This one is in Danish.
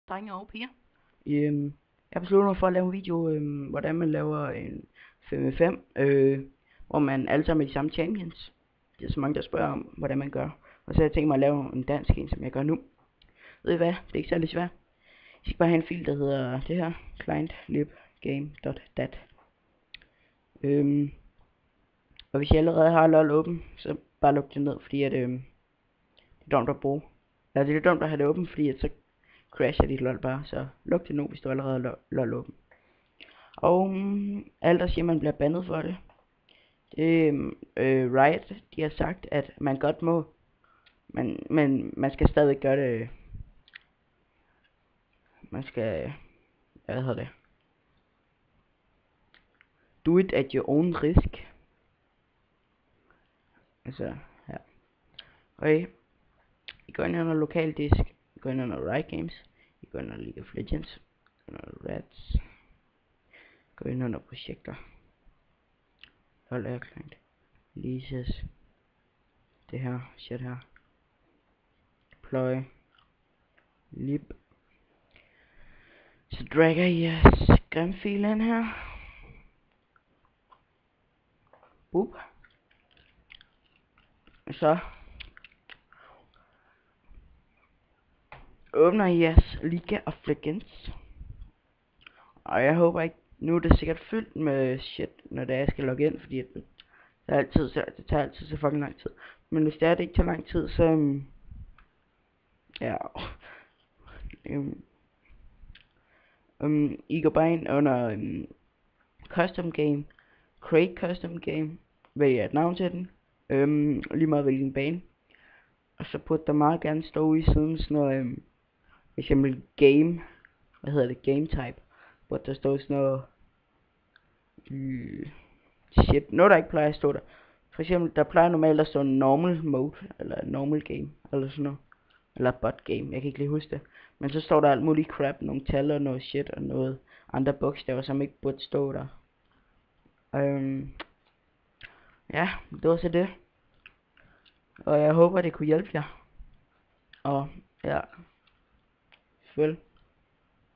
Drenge og piger. Jeg besluttede mig for at lave en video, hvordan man laver en 5v5, hvor man alle sammen er de samme champions. Det er så mange, der spørger om, hvordan man gør. Og så har jeg tænkt mig at lave en dansk en, som jeg gør nu. Ved I hvad? Det er ikke særlig svært. I skal bare have en fil, der hedder det her, client.libgame.dat. Og hvis I allerede har LOL åben, så bare luk det ned, fordi at, det er dumt at bruge. Ja, det er dumt at have det åben, fordi at så crasher dit LOL bare, så luk det nu, hvis du allerede har LOL åben. Og alle der siger, man bliver bandet for det. Riot, de har sagt, at man godt må, men man skal stadig gøre det. Man skal, hvad hedder det? Do it at your own risk. Altså, ja. Okay. I går ind under lokal disk. I går ind under Riot Games. I går ind under League of Legends. Under Rats. Gå ind under projekter. LOL Air Client. Leases. Det her. Shit her. Deploy. Lib. Så dragger I jeres grimfil ind her. Boop. Så åbner I jeres League of Legends. Og jeg håber ikke, nu er det sikkert fyldt med shit, når det er, jeg skal logge ind, fordi det tager altid så fucking lang tid. Men hvis det er, det ikke tager lang tid, så ja. I går bare ind under Custom Game, Create Custom Game, vælg et navn til den, lige meget hvilken bane. Og så burde der meget gerne stå i siden sådan noget, for eksempel game, hvad hedder det, game type, burde der stå sådan noget, shit, noget der ikke plejer at stå der. For eksempel, der plejer normalt at stå normal mode, eller normal game, eller sådan noget. Eller bot game, jeg kan ikke lige huske det. Men så står der alt muligt crap, nogle tal og noget shit og noget andre bogstaver, som ikke burde stå der. Ja, det var så det. Og jeg håber det kunne hjælpe jer. Og ja, følg.